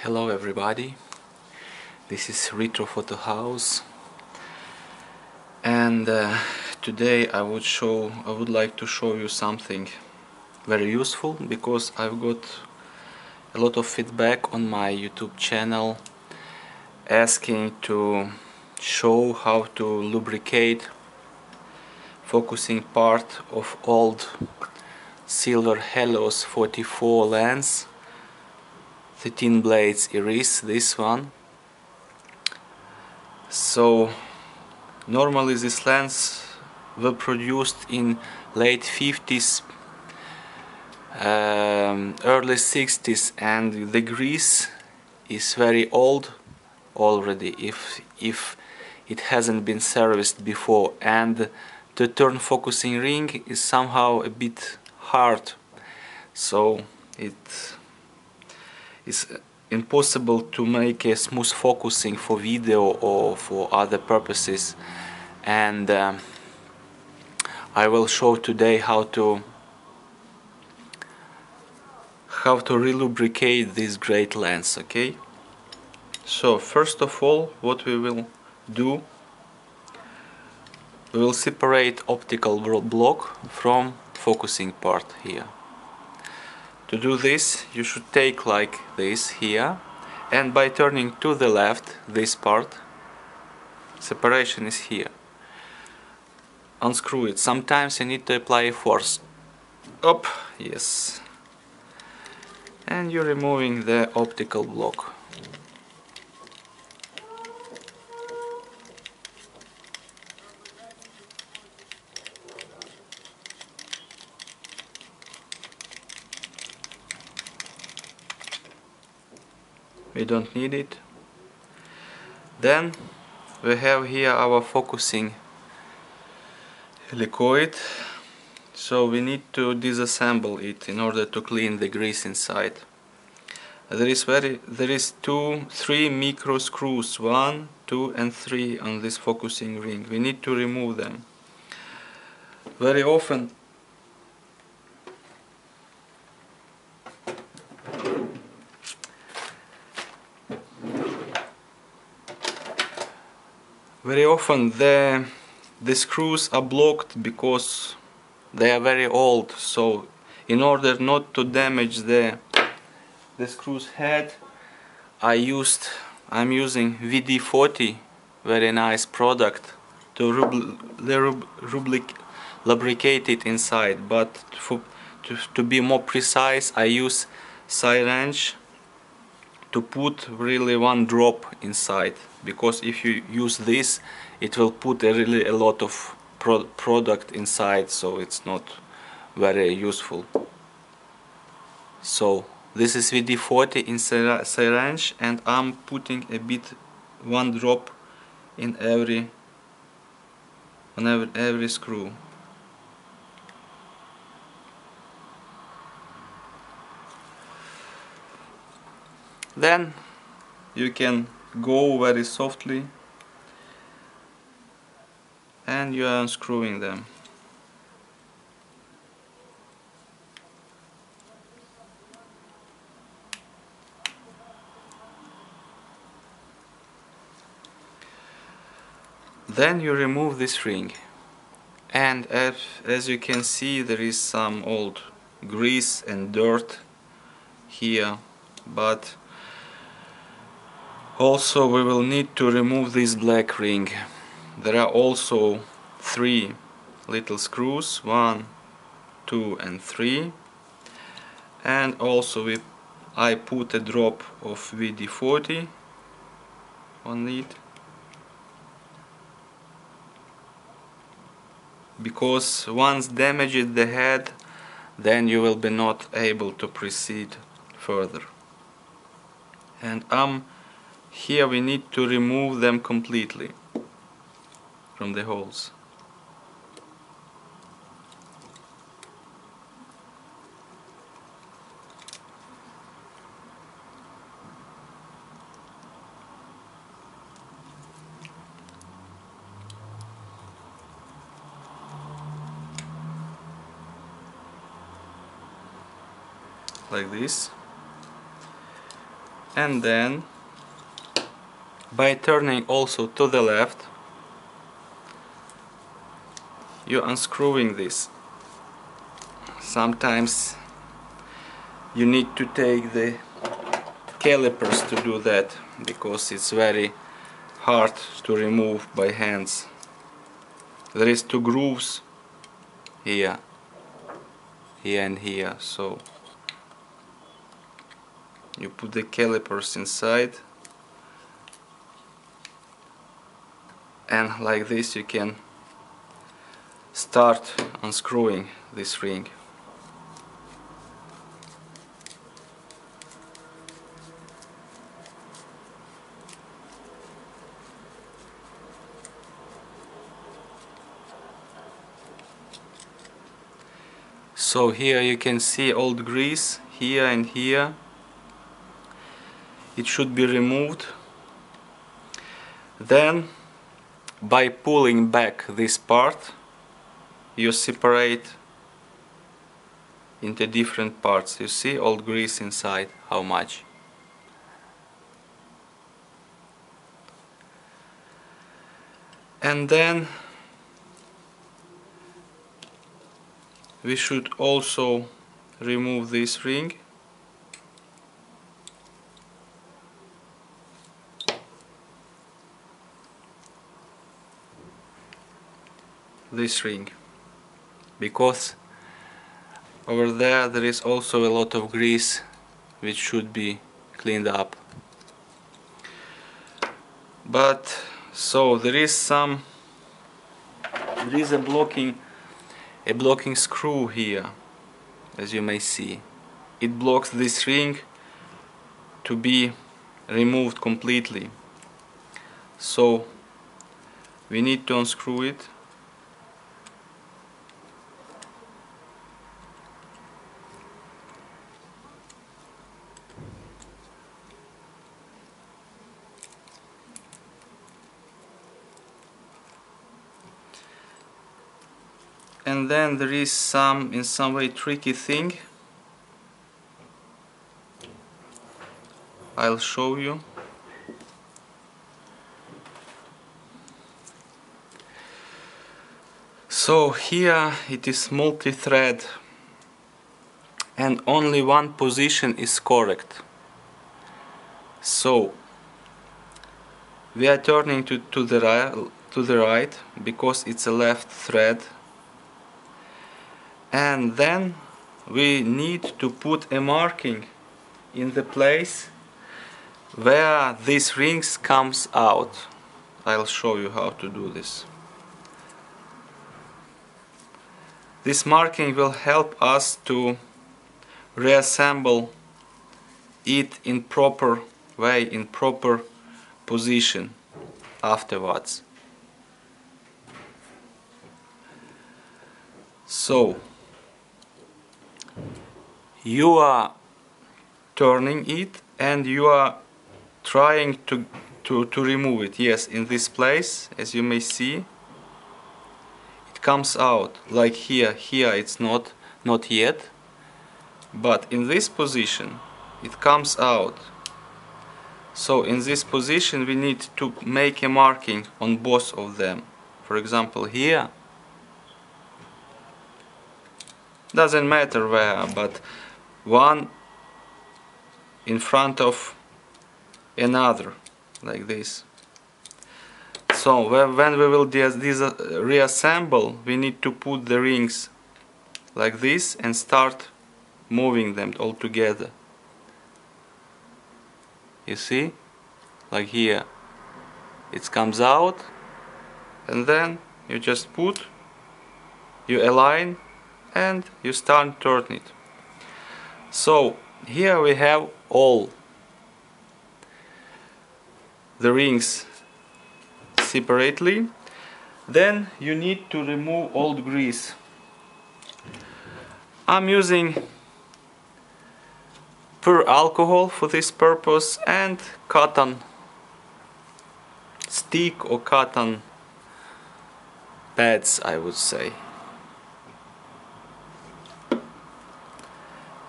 Hello everybody, this is Retro Photo House, and today I would like to show you something very useful, because I've got a lot of feedback on my YouTube channel asking to show how to lubricate focusing part of old silver Helios 44 lens, 13 blades iris, this one. So normally this lens were produced in late 50s, early 60s, and the grease is very old already if it hasn't been serviced before, and to turn focusing ring is somehow a bit hard, so it is impossible to make a smooth focusing for video or for other purposes. And I will show today how to relubricate this great lens. Okay, so first of all, what we will do, we will separate optical block from focusing part here. To do this, you should take like this here, and by turning to the left, this part, separation is here. Unscrew it. Sometimes you need to apply a force. Up, yes. And you're removing the optical block. We don't need it. Then we have here our focusing helicoid, so we need to disassemble it in order to clean the grease inside. There is three micro screws, 1, 2 and 3 on this focusing ring. We need to remove them. Very often the screws are blocked because they are very old. So in order not to damage the screw's head, I'm using VD40, very nice product, to lubricate it inside. But to be more precise, I use syringe to put really one drop inside, because if you use this, it will put a lot of product inside, so it's not very useful. So this is VD40 in syringe, and I'm putting one drop in every screw. Then you can go very softly and you are unscrewing them. Then you remove this ring, and as you can see, there is some old grease and dirt here, but also we will need to remove this black ring. There are also 3 little screws, 1, 2 and 3, and also I put a drop of VD40 on it, because once damaged the head, then you will be not able to proceed further. And here we need to remove them completely from the holes. Like this. and then by turning also to the left, you're unscrewing this. Sometimes you need to take the calipers to do that, because it's very hard to remove by hands. There is two grooves here, and here, so you put the calipers inside, and like this you can start unscrewing this ring. So here you can see old grease here and here. It should be removed. Then by pulling back this part, you separate into different parts. You see old grease inside, how much. And then we should also remove this ring. This ring, because over there is also a lot of grease which should be cleaned up. But so there is a blocking screw here, as you may see. It blocks this ring to be removed completely. So we need to unscrew it. And then there is in some way tricky thing. I'll show you. So here it is multi-thread and only one position is correct. So we are turning to the right because it's a left thread, and then we need to put a marking in the place where these rings comes out. I'll show you how to do this. This marking will help us to reassemble it in proper way, in proper position afterwards. So you are turning it and you are trying to remove it. Yes, in this place, as you may see, it comes out like here. Here it's not yet, but in this position it comes out. So in this position we need to make a marking on both of them. For example, here, doesn't matter where, but one in front of another, like this. So when we will reassemble, we need to put the rings like this and start moving them all together. You see, like here it comes out, and then you just you align and you start turning it. So here we have all the rings separately. Then you need to remove old grease. I'm using pure alcohol for this purpose and cotton stick or cotton pads, I would say.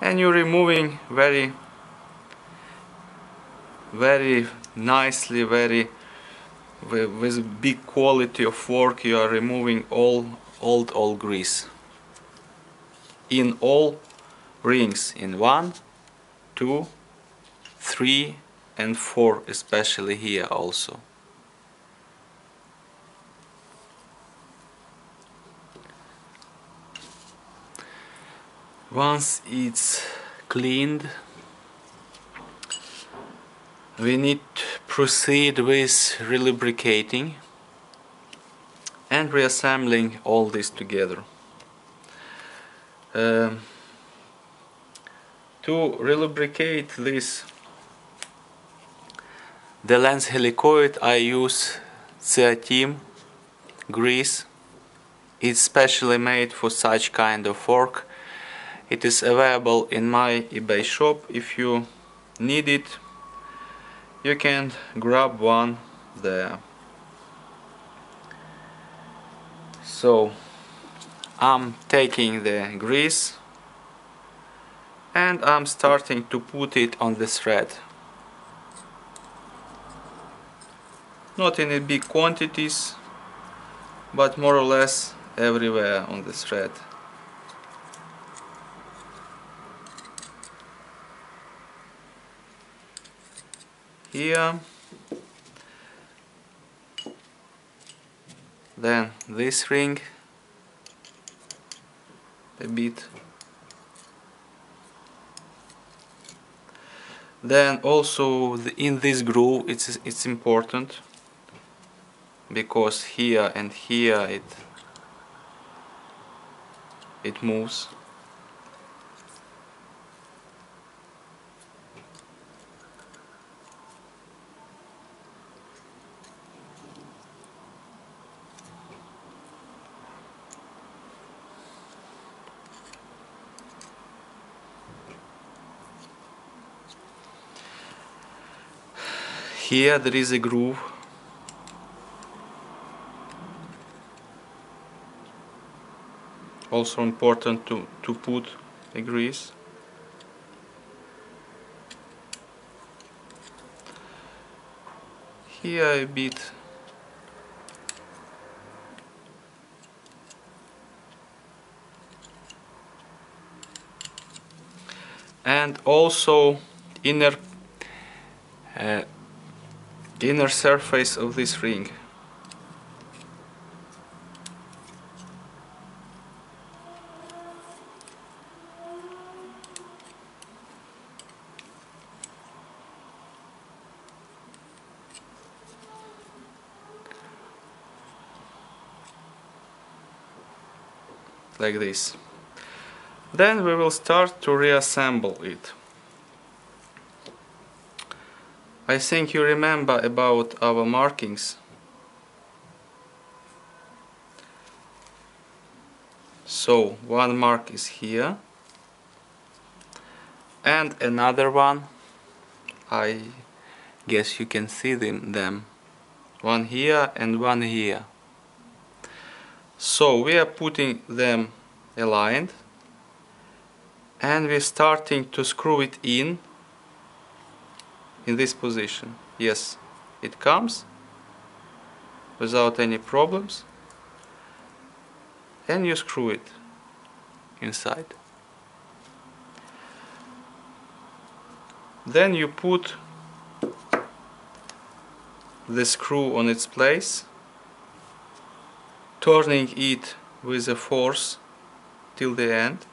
And you're removing very very nicely, with big quality of work. You are removing all old grease in all rings, in 1, 2, 3 and 4, especially here also. Once it's cleaned, we need to proceed with relubricating and reassembling all this together. To relubricate the lens helicoid, I use Ceatim grease. It's specially made for such kind of work. It is available in my eBay shop. If you need it, you can grab one there. So I'm taking the grease and I'm starting to put it on the thread. Not in big quantities, but more or less everywhere on the thread. Here, then this ring a bit, then also in this groove it's important, because here and here it moves. Here there is a groove. Also important to put a grease. Here a bit. And also inner surface of this ring. Like this. Then we will start to reassemble it. I think you remember about our markings. So one mark is here and another one, I guess you can see them. One here and one here. So we are putting them aligned and we're starting to screw it in this position. Yes, it comes without any problems, and you screw it inside. Then you put the screw on its place, turning it with a force till the end.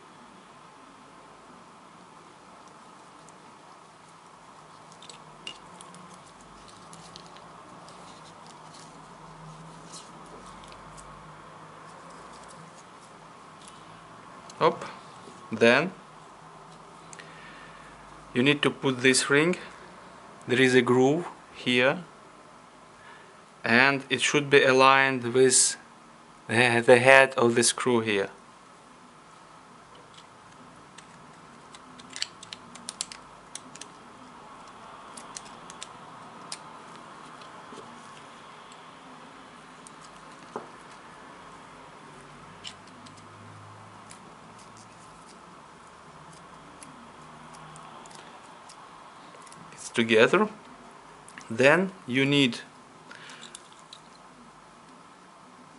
Up. Then you need to put this ring. There is a groove here and it should be aligned with the head of the screw here. It's together Then you need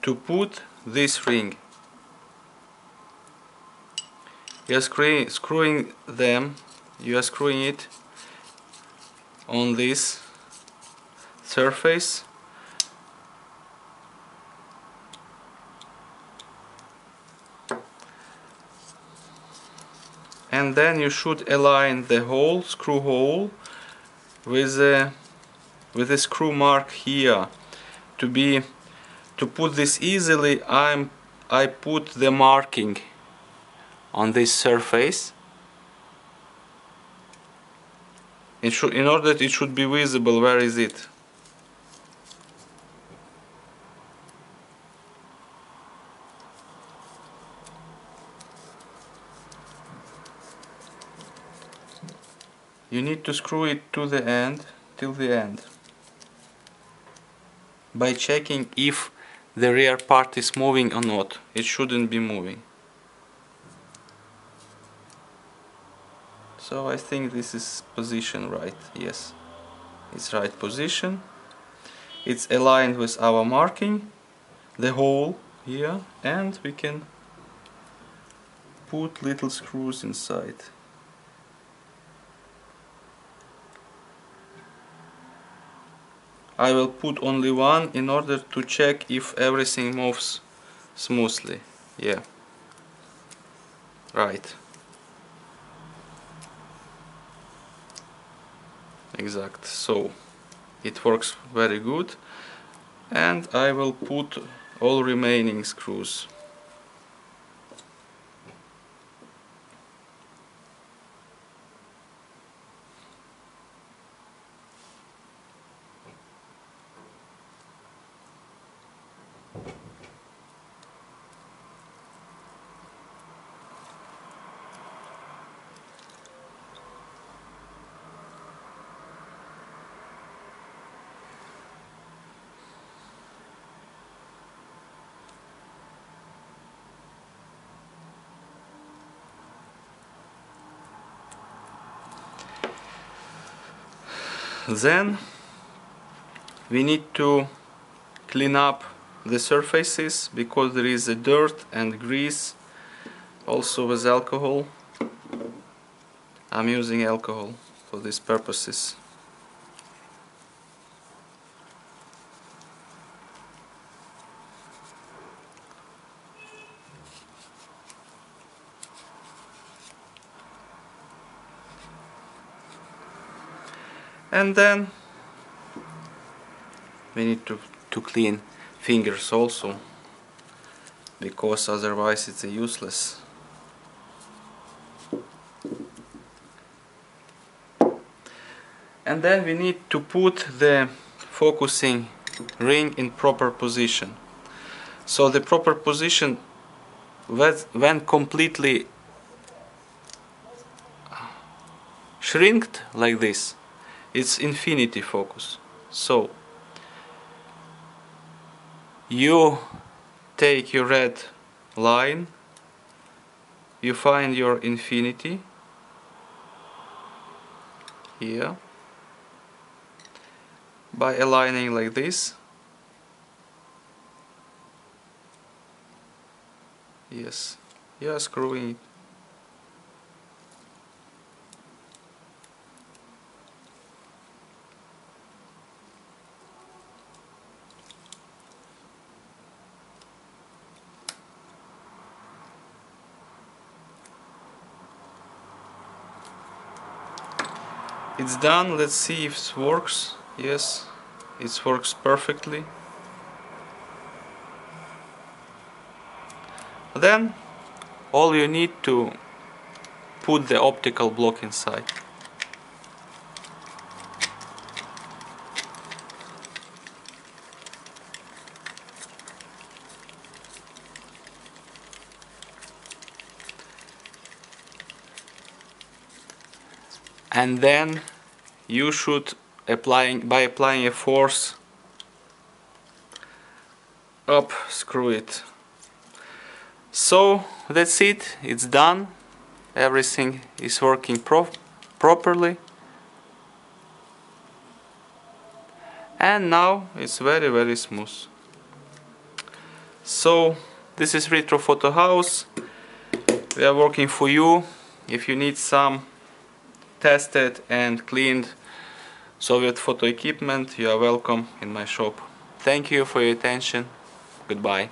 to put this ring. You are screwing it on this surface, and then you should align the screw hole with a screw mark here. To put this easily, I put the marking on this surface in order that it should be visible. Where is it? You need to screw it to the end, till the end, by checking if the rear part is moving or not. It shouldn't be moving. So I think this is position right. Yes, it's right position. It's aligned with our marking, the hole here, and we can put little screws inside. I will put only one in order to check if everything moves smoothly. Yeah, right. Exact. So it works very good, and I will put all remaining screws. Then we need to clean up the surfaces because there is a dirt and grease, also with alcohol. I'm using alcohol for these purposes. And then we need to clean fingers also, because otherwise it's useless. And then we need to put the focusing ring in proper position. So the proper position, when completely shrinked like this, it's infinity focus. So you take your red line, you find your infinity here by aligning like this. Yes, you are screwing it. It's done. Let's see if it works. Yes, it works perfectly. Then all you need to put the optical block inside. And then you should by applying a force up, screw it. So that's it, it's done. Everything is working properly. and now it's very smooth. So this is Retro Photo House. We are working for you. If you need some tested and cleaned Soviet photo equipment, you are welcome in my shop. Thank you for your attention. Goodbye.